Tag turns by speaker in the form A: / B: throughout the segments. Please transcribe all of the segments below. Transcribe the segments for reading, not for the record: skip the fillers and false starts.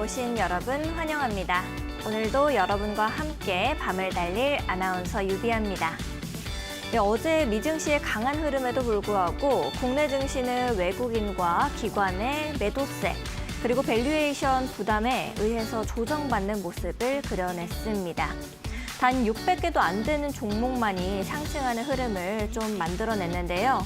A: 오신 여러분 환영합니다. 오늘도 여러분과 함께 밤을 달릴 아나운서 유비아입니다. 네, 어제 미증시의 강한 흐름에도 불구하고 국내 증시는 외국인과 기관의 매도세, 그리고 밸류에이션 부담에 의해서 조정받는 모습을 그려냈습니다. 단 600개도 안 되는 종목만이 상승하는 흐름을 좀 만들어냈는데요.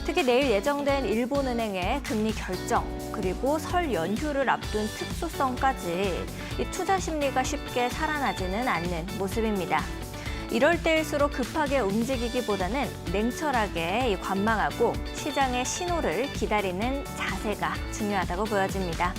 A: 특히 내일 예정된 일본은행의 금리 결정, 그리고 설 연휴를 앞둔 특수성까지 이 투자 심리가 쉽게 살아나지는 않는 모습입니다. 이럴 때일수록 급하게 움직이기보다는 냉철하게 관망하고 시장의 신호를 기다리는 자세가 중요하다고 보여집니다.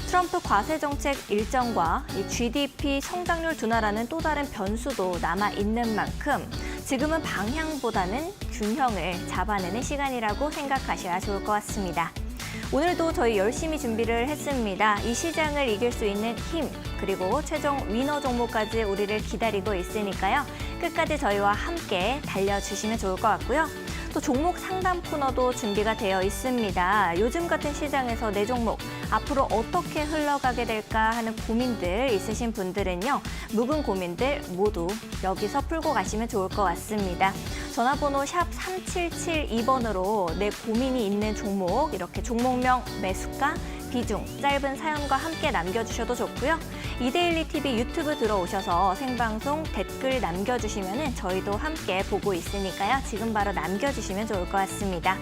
A: 트럼프 과세 정책 일정과 이 GDP 성장률 둔화라는 또 다른 변수도 남아있는 만큼 지금은 방향보다는 균형을 잡아내는 시간이라고 생각하셔야 좋을 것 같습니다. 오늘도 저희 열심히 준비를 했습니다. 이 시장을 이길 수 있는 힘, 그리고 최종 위너 종목까지 우리를 기다리고 있으니까요. 끝까지 저희와 함께 달려주시면 좋을 것 같고요. 또 종목 상담 코너도 준비가 되어 있습니다. 요즘 같은 시장에서 내 종목 앞으로 어떻게 흘러가게 될까 하는 고민들 있으신 분들은요. 묵은 고민들 모두 여기서 풀고 가시면 좋을 것 같습니다. 전화번호 샵 3772번으로 내 고민이 있는 종목, 이렇게 종목명, 매수가, 비중, 짧은 사연과 함께 남겨주셔도 좋고요. 이데일리 TV 유튜브 들어오셔서 생방송 댓글 남겨주시면 저희도 함께 보고 있으니까요. 지금 바로 남겨주시면 좋을 것 같습니다.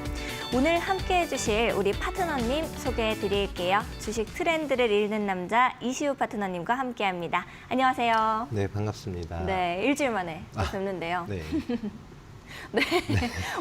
A: 오늘 함께 해주실 우리 파트너님 소개해드릴게요. 주식 트렌드를 읽는 남자 이시우 파트너님과 함께합니다. 안녕하세요.
B: 네, 반갑습니다.
A: 네, 일주일 만에 뵙는데요.
B: 네.
A: 네.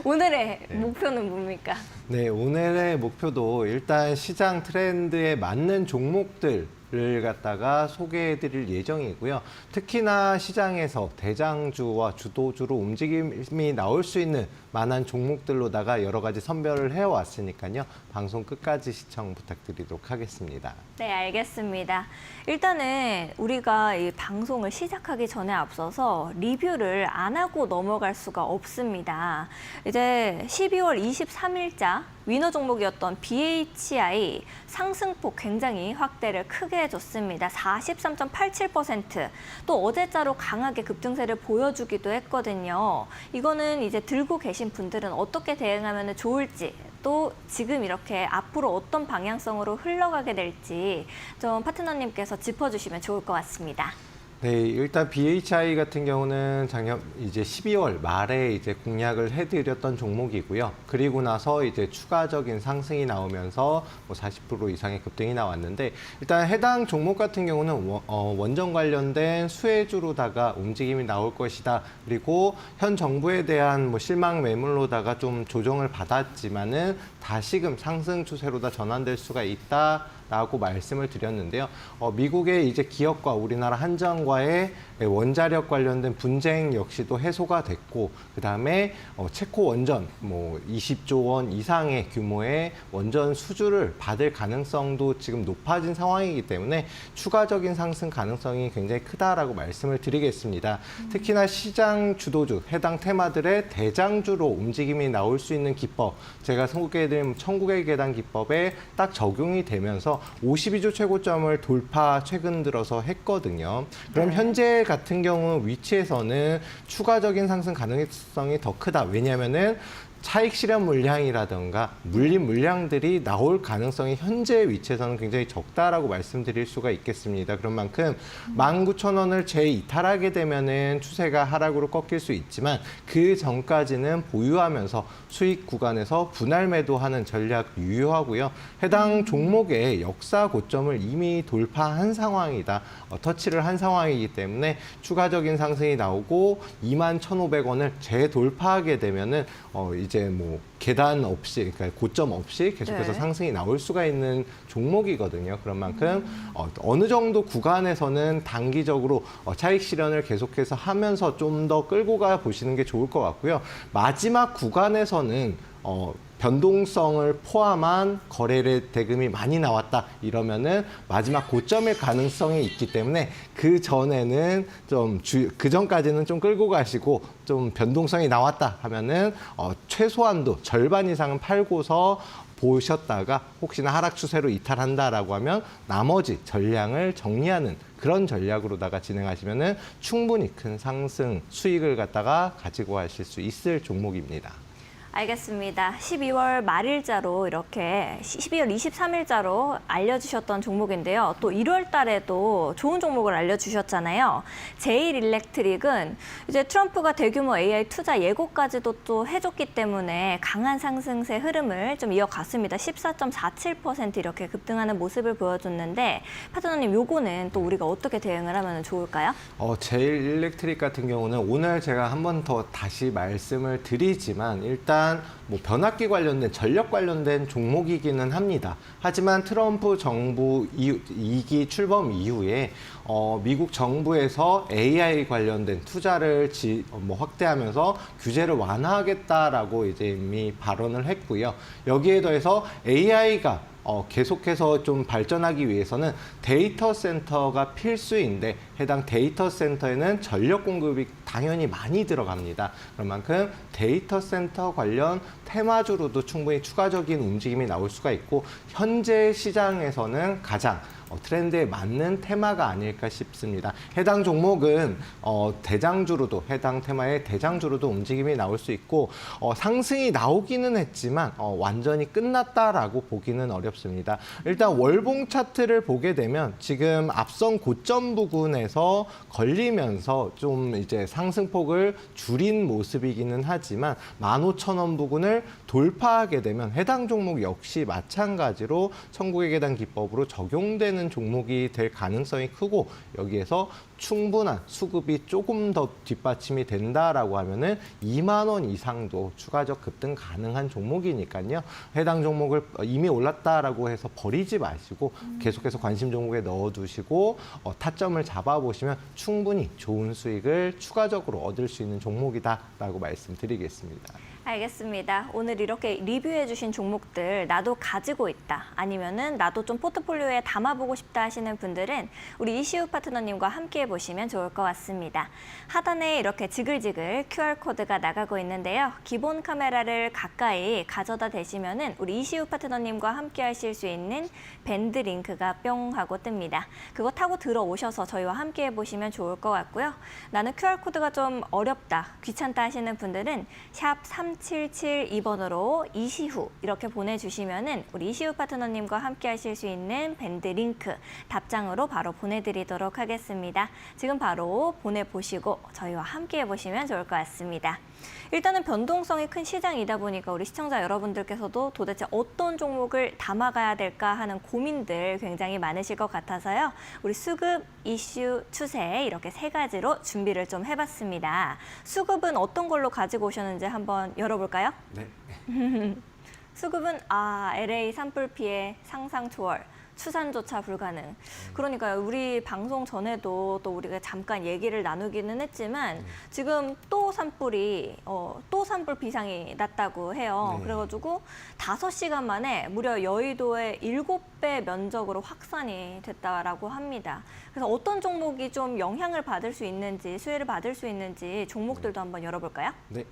A: 오늘의 목표는 뭡니까?
B: 네, 오늘의 목표도 일단 시장 트렌드에 맞는 종목들을 갖다가 소개해드릴 예정이고요. 특히나 시장에서 대장주와 주도주로 움직임이 나올 수 있는 만한 종목들로다가 여러 가지 선별을 해왔으니까요. 방송 끝까지 시청 부탁드리도록 하겠습니다.
A: 네, 알겠습니다. 일단은 우리가 이 방송을 시작하기 전에 앞서서 리뷰를 안 하고 넘어갈 수가 없습니다. 이제 12월 23일자 위너 종목이었던 BHI 상승폭 굉장히 확대를 크게 해줬습니다. 43.87%. 또 어제자로 강하게 급등세를 보여주기도 했거든요. 이거는 이제 들고 계신 분들은 어떻게 대응하면 좋을지, 또 지금 이렇게 앞으로 어떤 방향성으로 흘러가게 될지 좀 파트너님께서 짚어주시면 좋을 것 같습니다.
B: 네, 일단 BHI 같은 경우는 작년 이제 12월 말에 이제 공략을 해드렸던 종목이고요. 그리고 나서 이제 추가적인 상승이 나오면서 뭐 40% 이상의 급등이 나왔는데, 일단 해당 종목 같은 경우는 원전 관련된 수혜주로다가 움직임이 나올 것이다. 그리고 현 정부에 대한 뭐 실망 매물로다가 좀 조정을 받았지만은 다시금 상승 추세로다 전환될 수가 있다라고 말씀을 드렸는데요. 미국의 이제 기업과 우리나라 한전과의 원자력 관련된 분쟁 역시도 해소가 됐고, 그다음에 체코 원전 뭐 20조 원 이상의 규모의 원전 수주를 받을 가능성도 지금 높아진 상황이기 때문에 추가적인 상승 가능성이 굉장히 크다라고 말씀을 드리겠습니다. 특히나 시장 주도주, 해당 테마들의 대장주로 움직임이 나올 수 있는 기법, 제가 소개해드린 천국의 계단 기법에 딱 적용이 되면서 52주 최고점을 돌파 최근 들어서 했거든요. 그럼 현재 같은 경우 위치에서는 추가적인 상승 가능성이 더 크다. 왜냐하면은 차익 실현 물량이라든가 물린 물량들이 나올 가능성이 현재 위치에서는 굉장히 적다라고 말씀드릴 수가 있겠습니다. 그런 만큼 19,000원을 재이탈하게 되면은 추세가 하락으로 꺾일 수 있지만 그 전까지는 보유하면서 수익 구간에서 분할 매도하는 전략 유효하고요. 해당 종목의 역사 고점을 이미 돌파한 상황이다. 터치를 한 상황이기 때문에 추가적인 상승이 나오고 21,500원을 재돌파하게 되면은 이제 뭐 계단 없이, 그러니까 고점 없이 계속해서 상승이 나올 수가 있는 종목이거든요. 그런 만큼 어느 정도 구간에서는 단기적으로 차익 실현을 계속해서 하면서 좀 더 끌고 가 보시는 게 좋을 것 같고요. 마지막 구간에서는 변동성을 포함한 거래 대금이 많이 나왔다 이러면은 마지막 고점일 가능성이 있기 때문에 그 전에는 그 전까지는 좀 끌고 가시고 좀 변동성이 나왔다 하면은 최소한도 절반 이상은 팔고서 보셨다가 혹시나 하락 추세로 이탈한다라고 하면 나머지 전량을 정리하는 그런 전략으로다가 진행하시면은 충분히 큰 상승 수익을 갖다가 가지고 가실 수 있을 종목입니다.
A: 알겠습니다. 12월 말일자로 이렇게 12월 23일자로 알려주셨던 종목인데요. 또 1월 달에도 좋은 종목을 알려주셨잖아요. 제일일렉트릭은 이제 트럼프가 대규모 AI 투자 예고까지도 또 해줬기 때문에 강한 상승세 흐름을 좀 이어갔습니다. 14.47% 이렇게 급등하는 모습을 보여줬는데 파트너님 요거는 또 우리가 어떻게 대응을 하면 좋을까요?
B: 제일일렉트릭 같은 경우는 오늘 제가 한 번 더 다시 말씀을 드리지만 일단 뭐 변압기 관련된 전력 관련된 종목이기는 합니다. 하지만 트럼프 정부 2기 출범 이후에 미국 정부에서 AI 관련된 투자를 확대하면서 규제를 완화하겠다라고 이제 이미 발언을 했고요. 여기에 더해서 AI가 계속해서 좀 발전하기 위해서는 데이터 센터가 필수인데 해당 데이터 센터에는 전력 공급이 당연히 많이 들어갑니다. 그런 만큼 데이터 센터 관련 테마주로도 충분히 추가적인 움직임이 나올 수가 있고 현재 시장에서는 가장 트렌드에 맞는 테마가 아닐까 싶습니다. 해당 종목은 대장주로도 해당 테마의 대장주로도 움직임이 나올 수 있고 상승이 나오기는 했지만 완전히 끝났다라고 보기는 어렵습니다. 일단 월봉 차트를 보게 되면 지금 앞선 고점 부근에서 걸리면서 좀 이제 상승폭을 줄인 모습이기는 하지만 15,000원 부근을 돌파하게 되면 해당 종목 역시 마찬가지로 천국의 계단 기법으로 적용되는 종목이 될 가능성이 크고 여기에서 충분한 수급이 조금 더 뒷받침이 된다라고 하면은 2만 원 이상도 추가적 급등 가능한 종목이니까요. 해당 종목을 이미 올랐다라고 해서 버리지 마시고 계속해서 관심 종목에 넣어두시고 타점을 잡아보시면 충분히 좋은 수익을 추가적으로 얻을 수 있는 종목이다라고 말씀드리겠습니다.
A: 알겠습니다. 오늘 이렇게 리뷰해 주신 종목들 나도 가지고 있다 아니면은 나도 좀 포트폴리오에 담아보고 싶다 하시는 분들은 우리 이시우 파트너님과 함께 해보시면 좋을 것 같습니다. 하단에 이렇게 지글지글 QR코드가 나가고 있는데요. 기본 카메라를 가까이 가져다 대시면은 우리 이시우 파트너님과 함께 하실 수 있는 밴드 링크가 뿅 하고 뜹니다. 그거 타고 들어오셔서 저희와 함께 해보시면 좋을 것 같고요. 나는 QR코드가 좀 어렵다, 귀찮다 하시는 분들은 샵 3772번으로 이시후 이렇게 보내주시면은 우리 이시후 파트너님과 함께 하실 수 있는 밴드 링크 답장으로 바로 보내드리도록 하겠습니다. 지금 바로 보내보시고 저희와 함께 해보시면 좋을 것 같습니다. 일단은 변동성이 큰 시장이다 보니까 우리 시청자 여러분들께서도 도대체 어떤 종목을 담아가야 될까 하는 고민들 굉장히 많으실 것 같아서요. 우리 수급, 이슈, 추세 이렇게 세 가지로 준비를 좀 해봤습니다. 수급은 어떤 걸로 가지고 오셨는지 한번 열어볼까요?
B: 네.
A: 수급은 LA 산불 피해 상상 초월. 추산조차 불가능. 그러니까요. 우리 방송 전에도 또 우리가 잠깐 얘기를 나누기는 했지만 지금 또 산불이 또 산불 비상이 났다고 해요.
B: 네.
A: 그래가지고 5시간 만에 무려 여의도의 7배 면적으로 확산이 됐다라고 합니다. 그래서 어떤 종목이 좀 영향을 받을 수 있는지 수혜를 받을 수 있는지 종목들도 한번 열어볼까요?
B: 네.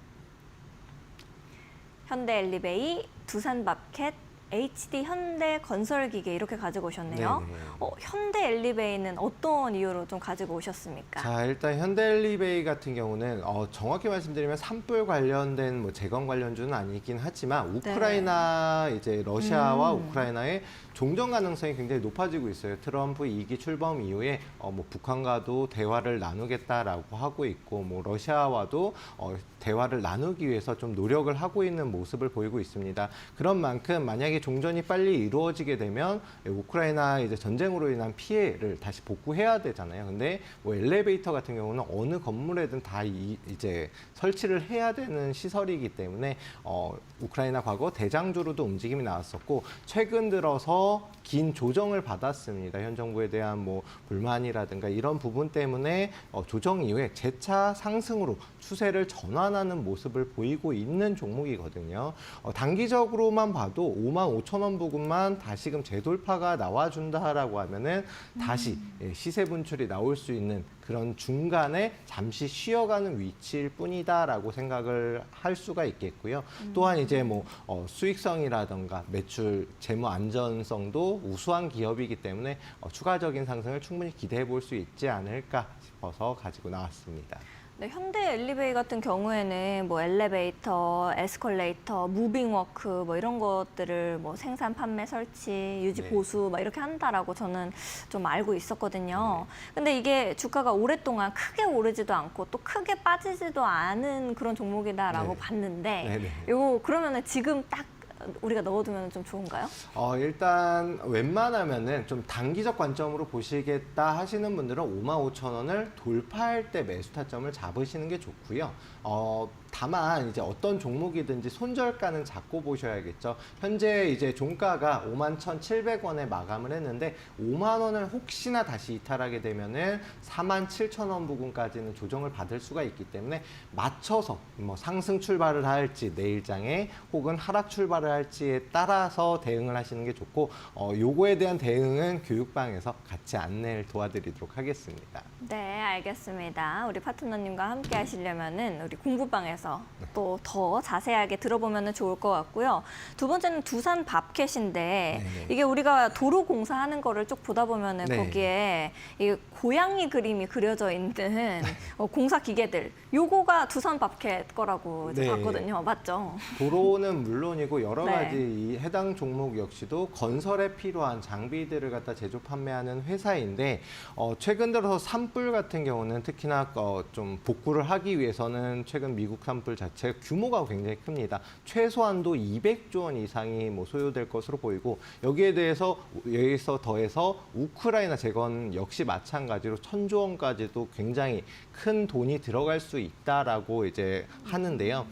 A: 현대엘리베이, 두산밥켓, HD 현대건설기계 이렇게 가지고 오셨네요.
B: 네네.
A: 현대엘리베이는 어떤 이유로 좀 가지고 오셨습니까?
B: 자, 일단 현대엘리베이 같은 경우는 정확히 말씀드리면 산불 관련된 뭐 재건 관련주는 아니긴 하지만 우크라이나 이제 러시아와 우크라이나의 종전 가능성이 굉장히 높아지고 있어요. 트럼프 2기 출범 이후에 뭐 북한과도 대화를 나누겠다라고 하고 있고 뭐 러시아와도 대화를 나누기 위해서 좀 노력을 하고 있는 모습을 보이고 있습니다. 그런 만큼 만약에 종전이 빨리 이루어지게 되면 우크라이나 이제 전쟁으로 인한 피해를 다시 복구해야 되잖아요. 근데 뭐 엘리베이터 같은 경우는 어느 건물에든 다 이제 설치를 해야 되는 시설이기 때문에 우크라이나 과거 대장주로도 움직임이 나왔었고 최근 들어서 긴 조정을 받았습니다. 현 정부에 대한 뭐 불만이라든가 이런 부분 때문에 조정 이후에 재차 상승으로 추세를 전환하는 모습을 보이고 있는 종목이거든요. 단기적으로만 봐도 55,000원 부근만 다시금 재돌파가 나와준다라고 하면은 다시 시세 분출이 나올 수 있는 그런 중간에 잠시 쉬어가는 위치일 뿐이다라고 생각을 할 수가 있겠고요. 또한 이제 뭐 수익성이라든가 매출, 재무 안전성도 우수한 기업이기 때문에 추가적인 상승을 충분히 기대해 볼 수 있지 않을까 싶어서 가지고 나왔습니다.
A: 네, 현대 엘리베이 같은 경우에는 뭐 엘리베이터, 에스컬레이터, 무빙워크 뭐 이런 것들을 뭐 생산, 판매, 설치, 유지,
B: 네.
A: 보수 막 이렇게 한다라고 저는 좀 알고 있었거든요. 근데 이게 주가가 오랫동안 크게 오르지도 않고 또 크게 빠지지도 않은 그런 종목이다라고
B: 네.
A: 봤는데
B: 네네.
A: 요거 그러면은 지금 딱 우리가 넣어두면 좀 좋은가요?
B: 일단 웬만하면은 좀 단기적 관점으로 보시겠다 하시는 분들은 55,000원을 돌파할 때 매수 타점을 잡으시는 게 좋고요. 다만 이제 어떤 종목이든지 손절가는 잡고 보셔야겠죠. 현재 이제 종가가 51,700원에 마감을 했는데 5만 원을 혹시나 다시 이탈하게 되면은 47,000원 부근까지는 조정을 받을 수가 있기 때문에 맞춰서 뭐 상승 출발을 할지 내일장에 혹은 하락 출발을 할지에 따라서 대응을 하시는 게 좋고 요거에 대한 대응은 교육방에서 같이 안내를 도와드리도록 하겠습니다.
A: 네, 알겠습니다. 우리 파트너님과 함께 하시려면은 우리 공부방에서 또 더 자세하게 들어보면 좋을 것 같고요. 두 번째는 두산 밥캣인데
B: 네네.
A: 이게 우리가 도로 공사하는 거를 쭉 보다 보면은
B: 네.
A: 거기에 이 고양이 그림이 그려져 있는 공사 기계들 요거가 두산 밥캣 거라고 이제
B: 네.
A: 봤거든요. 맞죠?
B: 도로는 물론이고 여러
A: 네.
B: 가지 이 해당 종목 역시도 건설에 필요한 장비들을 갖다 제조 판매하는 회사인데 최근 들어서 산불 같은 경우는 특히나 좀 복구를 하기 위해서는 최근 미국 산불 자체 규모가 굉장히 큽니다. 최소한도 200조 원 이상이 뭐 소요될 것으로 보이고 여기서 더해서 우크라이나 재건 역시 마찬가지로 1,000조 원까지도 굉장히 큰 돈이 들어갈 수 있다라고 이제 하는데요.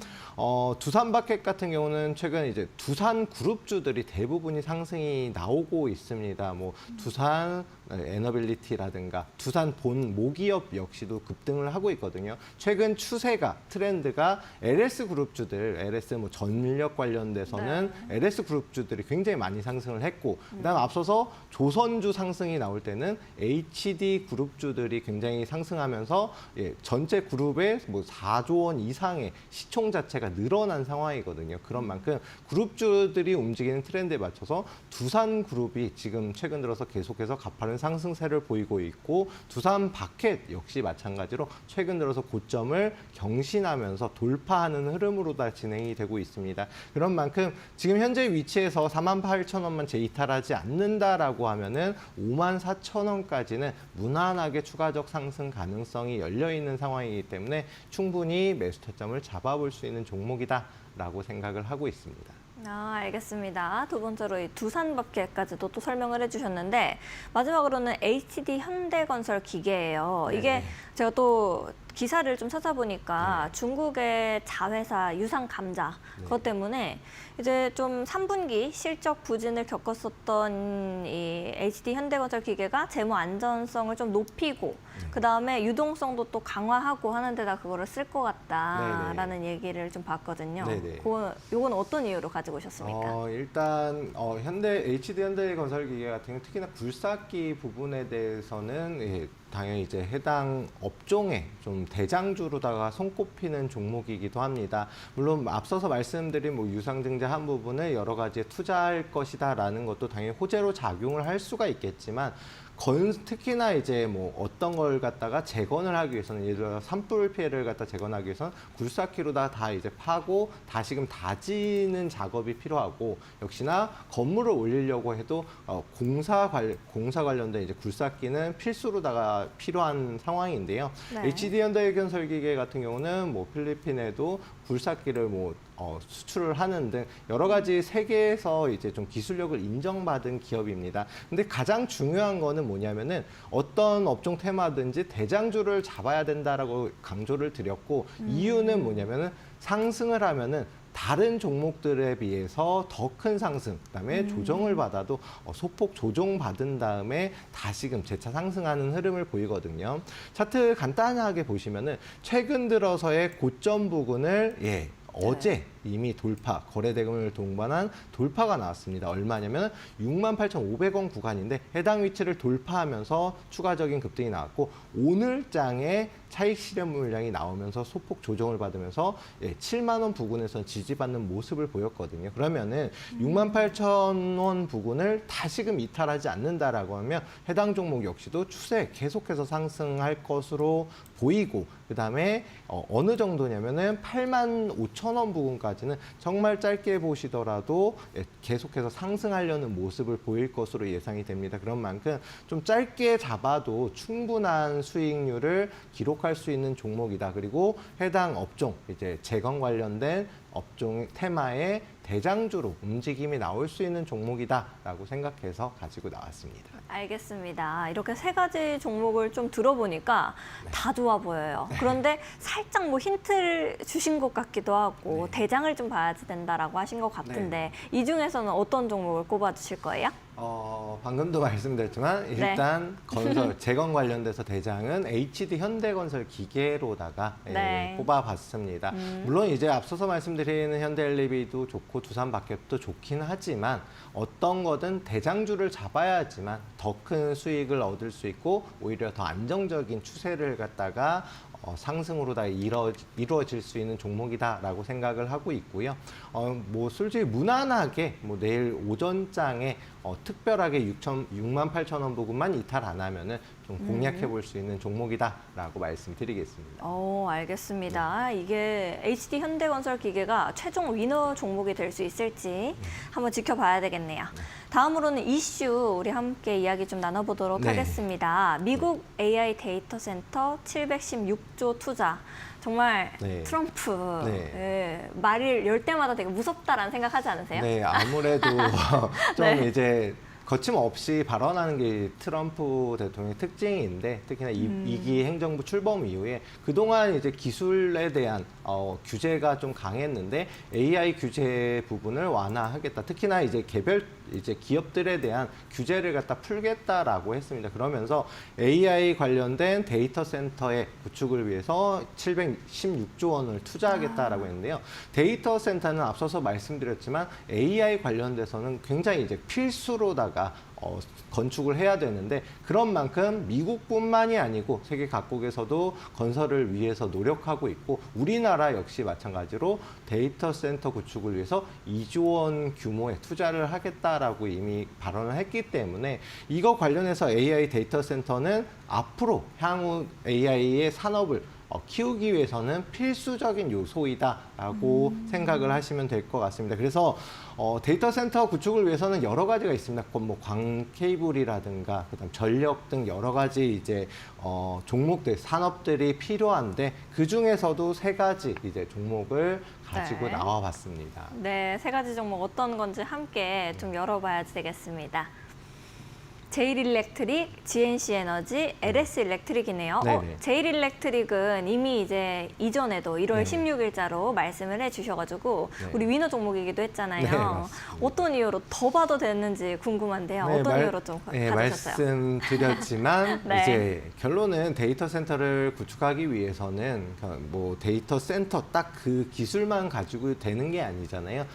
B: 두산 바켓 같은 경우는 최근 이제 두산 그룹주들이 대부분이 상승이 나오고 있습니다. 뭐 두산 에너빌리티라든가 두산 본 모기업 역시도 급등을 하고 있거든요. 최근 추세가 트렌드가 LS 그룹주들, LS 뭐 전력 관련돼서는 LS 그룹주들이 굉장히 많이 상승을 했고, 그다음 앞서서 조선주 상승이 나올 때는 HD 그룹주들이 굉장히 상승하면서 전체 그룹의 뭐 4조 원 이상의 시총 자체가 늘어난 상황이거든요. 그런 만큼 그룹주들이 움직이는 트렌드에 맞춰서 두산 그룹이 지금 최근 들어서 계속해서 가파른 상승세를 보이고 있고 두산 바켓 역시 마찬가지로 최근 들어서 고점을 경신하면서 돌파하는 흐름으로 다 진행이 되고 있습니다. 그런 만큼 지금 현재 위치에서 48,000원만 재이탈하지 않는다라고 하면은 54,000원까지는 무난하게 추가적 상승 가능성이 열려 있는 상황이기 때문에 충분히 매수 타점을 잡아볼 수 있는 종목이다라고 생각을 하고 있습니다.
A: 알겠습니다. 두 번째로 이 두산밥켓까지도 또 설명을 해주셨는데 마지막으로는 HD 현대건설 기계예요.
B: 네네.
A: 이게 제가 또 기사를 좀 찾아보니까 중국의 자회사 유상감자 그것 때문에 이제 좀 3분기 실적 부진을 겪었었던 이 HD 현대건설 기계가 재무 안전성을 좀 높이고 그다음에 유동성도 또 강화하고 하는 데다 그거를 쓸 것 같다라는 얘기를 좀 봤거든요.
B: 네네.
A: 요건 어떤 이유로 가지고 오셨습니까?
B: 일단 HD 현대건설기계 같은 경우 특히나 굴삭기 부분에 대해서는 당연히 이제 해당 업종의 좀 대장주로다가 손꼽히는 종목이기도 합니다. 물론 앞서서 말씀드린 뭐 유상증자 한 부분을 여러 가지에 투자할 것이다라는 것도 당연히 호재로 작용을 할 수가 있겠지만 특히나 이제 뭐 어떤 걸 갖다가 재건을 하기 위해서는 예를 들어 산불 피해를 갖다 재건하기 위해서는 굴삭기로다 다 이제 파고 다시금 다지는 작업이 필요하고 역시나 건물을 올리려고 해도 공사 관련된 이제 굴삭기는 필수로다가 필요한 상황인데요.
A: 네.
B: HD 현대건설기계 같은 경우는 뭐 필리핀에도 굴삭기를 뭐 수출을 하는 등 여러 가지 세계에서 이제 좀 기술력을 인정받은 기업입니다. 근데 가장 중요한 거는 뭐냐면은 어떤 업종 테마든지 대장주를 잡아야 된다라고 강조를 드렸고 이유는 뭐냐면은 상승을 하면은 다른 종목들에 비해서 더 큰 상승, 그다음에 조정을 받아도 소폭 조정받은 다음에 다시금 재차 상승하는 흐름을 보이거든요. 차트 간단하게 보시면은 최근 들어서의 고점 부근을 어제 이미 돌파, 거래대금을 동반한 돌파가 나왔습니다. 얼마냐면 68,500원 구간인데 해당 위치를 돌파하면서 추가적인 급등이 나왔고 오늘 장에 차익 실현 물량이 나오면서 소폭 조정을 받으면서 7만 원 부근에서 지지받는 모습을 보였거든요. 그러면은 68,000원 부근을 다시금 이탈하지 않는다라고 하면 해당 종목 역시도 추세 계속해서 상승할 것으로 보이고 그다음에 어느 정도냐면은 85,000원 부근까지는 정말 짧게 보시더라도 계속해서 상승하려는 모습을 보일 것으로 예상이 됩니다. 그런 만큼 좀 짧게 잡아도 충분한 수익률을 기록할 수 있는 종목이다. 그리고 해당 업종 이제 재건 관련된 업종 테마의 대장주로 움직임이 나올 수 있는 종목이다라고 생각해서 가지고 나왔습니다.
A: 알겠습니다. 이렇게 세 가지 종목을 좀 들어보니까 다 좋아 보여요. 그런데 살짝 뭐 힌트를 주신 것 같기도 하고 대장을 좀 봐야 된다라고 하신 것 같은데 이 중에서는 어떤 종목을 꼽아주실 거예요?
B: 방금도 말씀드렸지만 일단 건설, 재건 관련돼서 대장은 HD 현대건설 기계로다가 뽑아봤습니다. 물론 이제 앞서서 말씀드리는 현대LB도 좋고 두산바켓도 좋긴 하지만 어떤 거든 대장주를 잡아야지만 더 큰 수익을 얻을 수 있고 오히려 더 안정적인 추세를 갖다가 상승으로 다 이루어질 수 있는 종목이다라고 생각을 하고 있고요. 뭐 솔직히 무난하게 뭐 내일 오전장에 특별하게 68,000원 부근만 이탈 안 하면은 좀 공략해 볼 수 있는 종목이다라고 말씀드리겠습니다.
A: 알겠습니다. 이게 HD 현대건설 기계가 최종 위너 종목이 될 수 있을지 한번 지켜봐야 되겠네요. 다음으로는 이슈 우리 함께 이야기 좀 나눠보도록 하겠습니다. 미국 AI 데이터 센터 716조 투자. 정말 트럼프 말을 열 때마다 되게 무섭다라는 생각하지 않으세요?
B: 네, 아무래도 좀 이제 거침없이 발언하는 게 트럼프 대통령의 특징인데 특히나 2기 행정부 출범 이후에 그동안 이제 기술에 대한 규제가 좀 강했는데 AI 규제 부분을 완화하겠다. 특히나 이제 이제 기업들에 대한 규제를 갖다 풀겠다라고 했습니다. 그러면서 AI 관련된 데이터 센터의 구축을 위해서 716조 원을 투자하겠다라고 했는데요. 데이터 센터는 앞서서 말씀드렸지만 AI 관련돼서는 굉장히 이제 필수로다가 건축을 해야 되는데 그런 만큼 미국뿐만이 아니고 세계 각국에서도 건설을 위해서 노력하고 있고 우리나라 역시 마찬가지로 데이터 센터 구축을 위해서 2조 원 규모의 투자를 하겠다라고 이미 발언을 했기 때문에 이거 관련해서 AI 데이터 센터는 앞으로 향후 AI의 산업을 키우기 위해서는 필수적인 요소이다라고 생각을 하시면 될 것 같습니다. 그래서 데이터 센터 구축을 위해서는 여러 가지가 있습니다. 뭐 광 케이블이라든가 그다음 전력 등 여러 가지 이제 종목들, 산업들이 필요한데 그 중에서도 세 가지 이제 종목을 가지고 나와봤습니다.
A: 네, 세 가지 종목 어떤 건지 함께 좀 열어봐야 되겠습니다. 제일일렉트릭, GNC에너지, LS일렉트릭이네요. 제일일렉트릭은 이미 이제 이전에도 1월 16일자로 말씀을 해주셔가지고 우리 위너 종목이기도 했잖아요. 어떤 이유로 더 봐도 됐는지 궁금한데요. 어떤 이유로 좀 받으셨어요?
B: 말씀드렸지만 이제 결론은 데이터 센터를 구축하기 위해서는 뭐 데이터 센터 딱 그 기술만 가지고 되는 게 아니잖아요.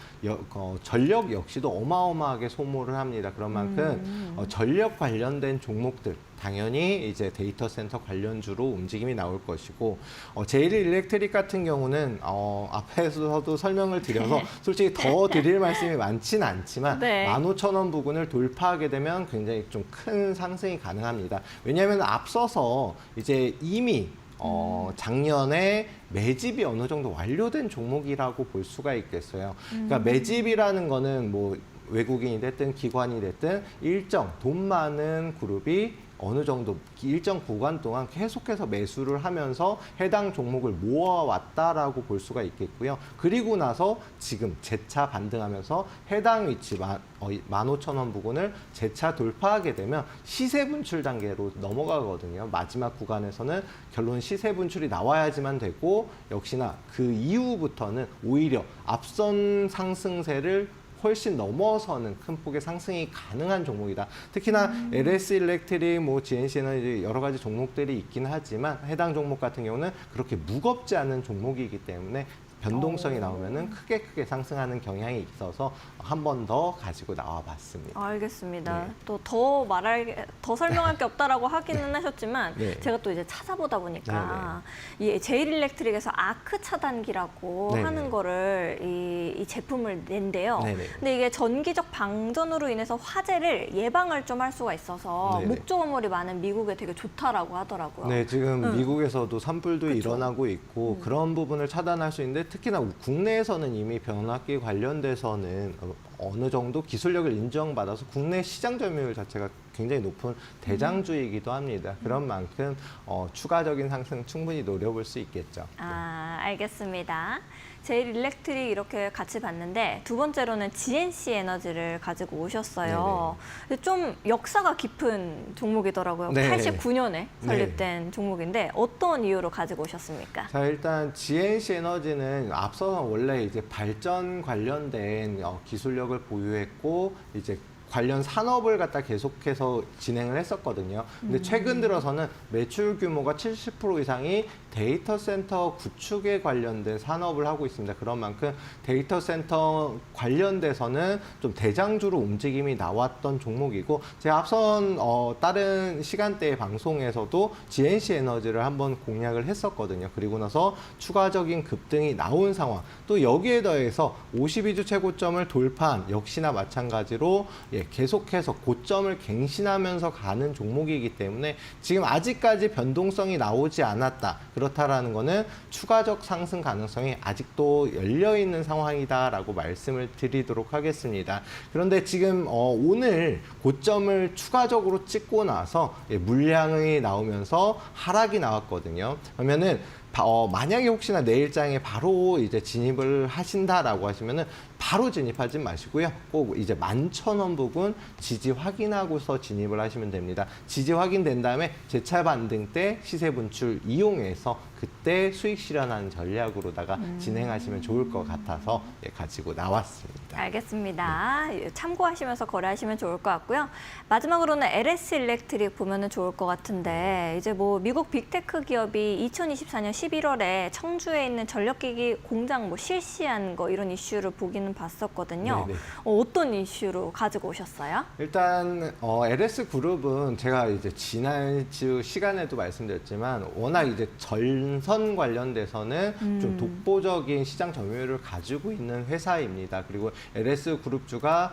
B: 전력 역시도 어마어마하게 소모를 합니다. 그런 만큼 전력 관련된 종목들 당연히 이제 데이터 센터 관련주로 움직임이 나올 것이고 제일일렉트릭 같은 경우는 앞에서도 설명을 드려서 솔직히 더 드릴 말씀이 많지는 않지만 15,000원 부근을 돌파하게 되면 굉장히 좀 큰 상승이 가능합니다. 왜냐하면 앞서서 이제 이미 작년에 매집이 어느 정도 완료된 종목이라고 볼 수가 있겠어요. 그러니까 매집이라는 거는 뭐 외국인이 됐든 기관이 됐든 일정 돈 많은 그룹이 어느 정도 일정 구간 동안 계속해서 매수를 하면서 해당 종목을 모아왔다라고 볼 수가 있겠고요. 그리고 나서 지금 재차 반등하면서 해당 위치 15,000원 부근을 재차 돌파하게 되면 시세 분출 단계로 넘어가거든요. 마지막 구간에서는 결론 시세 분출이 나와야지만 되고, 역시나 그 이후부터는 오히려 앞선 상승세를 훨씬 넘어서는 큰 폭의 상승이 가능한 종목이다. 특히나 LS 일렉트릭, GNC는 여러 가지 종목들이 있긴 하지만 해당 종목 같은 경우는 그렇게 무겁지 않은 종목이기 때문에 변동성이 나오면은 크게 상승하는 경향이 있어서 한 번 더 가지고 나와봤습니다.
A: 알겠습니다.
B: 네.
A: 또 더 설명할 게 없다라고 하기는 하셨지만
B: 네.
A: 제가 또 이제 찾아보다 보니까 이 제일일렉트릭에서 아크 차단기라고
B: 네네.
A: 하는 거를 이 제품을 낸대요.
B: 네네.
A: 근데 이게 전기적 방전으로 인해서 화재를 예방을 좀 할 수가 있어서
B: 네네.
A: 목조 건물이 많은 미국에 되게 좋다라고 하더라고요.
B: 네, 지금 미국에서도 산불도
A: 그쵸.
B: 일어나고 있고 그런 부분을 차단할 수 있는데, 특히나 국내에서는 이미 변압기 관련돼서는 어느 정도 기술력을 인정받아서 국내 시장 점유율 자체가 굉장히 높은 대장주이기도 합니다. 그런 만큼 추가적인 상승 충분히 노려볼 수 있겠죠.
A: 알겠습니다. 제일일렉트릭 이렇게 같이 봤는데 두 번째로는 GNC 에너지를 가지고 오셨어요. 근데 좀 역사가 깊은 종목이더라고요.
B: 네.
A: 89년에 설립된 종목인데 어떤 이유로 가지고 오셨습니까?
B: 자, 일단 GNC 에너지는 앞서서 원래 이제 발전 관련된 기술력을 보유했고, 이제 관련 산업을 갖다 계속해서 진행을 했었거든요. 근데 최근 들어서는 매출 규모가 70% 이상이 데이터 센터 구축에 관련된 산업을 하고 있습니다. 그런 만큼 데이터 센터 관련돼서는 좀 대장주로 움직임이 나왔던 종목이고, 제가 앞선 다른 시간대의 방송에서도 GNC 에너지를 한번 공략을 했었거든요. 그리고 나서 추가적인 급등이 나온 상황, 또 여기에 더해서 52주 최고점을 돌파한, 역시나 마찬가지로 계속해서 고점을 갱신하면서 가는 종목이기 때문에 지금 아직까지 변동성이 나오지 않았다. 그렇다라는 거는 추가적 상승 가능성이 아직도 열려있는 상황이다라고 말씀을 드리도록 하겠습니다. 그런데 지금 오늘 고점을 추가적으로 찍고 나서 물량이 나오면서 하락이 나왔거든요. 그러면은 만약에 혹시나 내일장에 바로 이제 진입을 하신다라고 하시면은 바로 진입하지 마시고요. 꼭 이제 11,000원 부근 지지 확인하고서 진입을 하시면 됩니다. 지지 확인된 다음에 재차 반등 때 시세 분출 이용해서 그때 수익 실현하는 전략으로다가 진행하시면 좋을 것 같아서 가지고 나왔습니다.
A: 알겠습니다. 참고하시면서 거래하시면 좋을 것 같고요. 마지막으로는 LS 일렉트릭 보면은 좋을 것 같은데, 이제 미국 빅테크 기업이 2024년 11월에 청주에 있는 전력기기 공장 실시한 거 이런 이슈를 보기는 봤었거든요.
B: 네네.
A: 어떤 이슈로 가지고 오셨어요?
B: 일단 LS 그룹은 제가 이제 지난주 시간에도 말씀드렸지만 워낙 이제 전선 관련돼서는 좀 독보적인 시장 점유율을 가지고 있는 회사입니다. 그리고 LS 그룹주가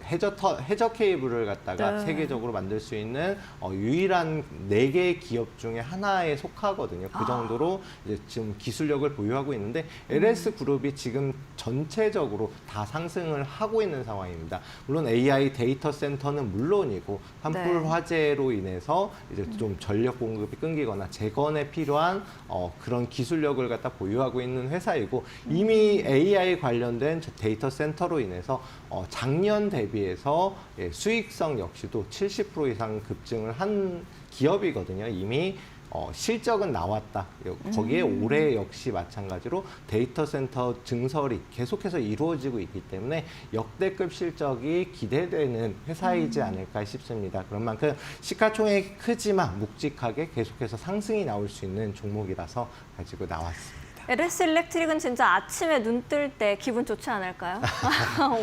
B: 해저 케이블을 갖다가 세계적으로 만들 수 있는 유일한 4개의 기업 중에 하나에 속하거든요. 그 정도로 이제 지금 기술력을 보유하고 있는데, LS 그룹이 지금 전체적으로 다 상승을 하고 있는 상황입니다. 물론 AI 데이터 센터는 물론이고 산불 화재로 인해서 이제 좀 전력 공급이 끊기거나 재건에 필요한 그런 기술력을 갖다 보유하고 있는 회사이고, 이미 AI 관련된 데이터 센터로 인해서 작년 대비해서 수익성 역시도 70% 이상 급증을 한 기업이거든요. 이미 실적은 나왔다. 거기에 올해 역시 마찬가지로 데이터 센터 증설이 계속해서 이루어지고 있기 때문에 역대급 실적이 기대되는 회사이지 않을까 싶습니다. 그런 만큼 시가총액이 크지만 묵직하게 계속해서 상승이 나올 수 있는 종목이라서 가지고 나왔습니다.
A: LS 일렉트릭은 진짜 아침에 눈 뜰 때 기분 좋지 않을까요?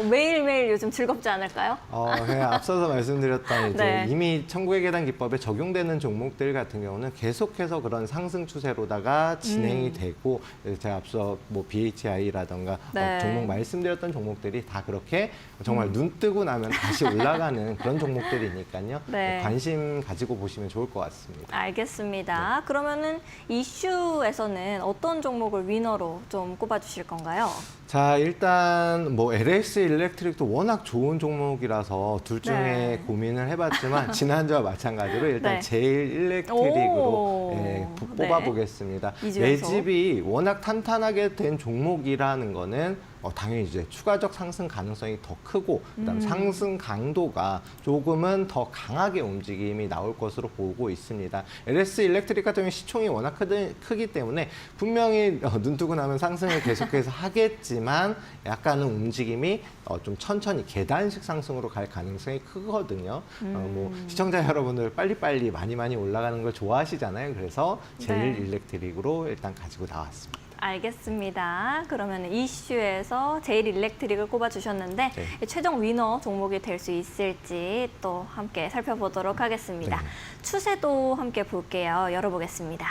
A: 매일매일 요즘 즐겁지 않을까요?
B: 그냥 앞서서 말씀드렸던 이제
A: 네.
B: 이미 천국의 계단 기법에 적용되는 종목들 같은 경우는 계속해서 그런 상승 추세로다가 진행이 되고, 제가 앞서 BHI라던가
A: 네.
B: 종목 말씀드렸던 종목들이 다 그렇게 정말 눈 뜨고 나면 다시 올라가는 그런 종목들이니까요.
A: 네.
B: 관심 가지고 보시면 좋을 것 같습니다.
A: 알겠습니다. 그러면은 이슈에서는 어떤 종목을 위너로 좀 꼽아주실 건가요?
B: 자, 일단 뭐 LS 일렉트릭도 워낙 좋은 종목이라서 둘 중에
A: 네.
B: 고민을 해봤지만 지난주와 마찬가지로 일단
A: 네.
B: 제일 일렉트릭으로
A: 오. 네.
B: 뽑아보겠습니다.
A: 이 중에서?
B: 매집이 워낙 탄탄하게 된 종목이라는 거는 당연히 이제 추가적 상승 가능성이 더 크고 그다음 상승 강도가 조금은 더 강하게 움직임이 나올 것으로 보고 있습니다. LS 일렉트릭 같은 경우 시총이 워낙 크기 때문에 분명히 눈 뜨고 나면 상승을 계속해서 하겠지만 약간은 움직임이 좀 천천히 계단식 상승으로 갈 가능성이 크거든요. 뭐 시청자 여러분들 빨리빨리 많이 올라가는 걸 좋아하시잖아요. 그래서 제일
A: 네.
B: 일렉트릭으로 일단 가지고 나왔습니다.
A: 알겠습니다. 그러면 이슈에서 제일 일렉트릭을 꼽아주셨는데
B: 네.
A: 최종 위너 종목이 될 수 있을지 또 함께 살펴보도록 하겠습니다.
B: 네.
A: 추세도 함께 볼게요. 열어보겠습니다.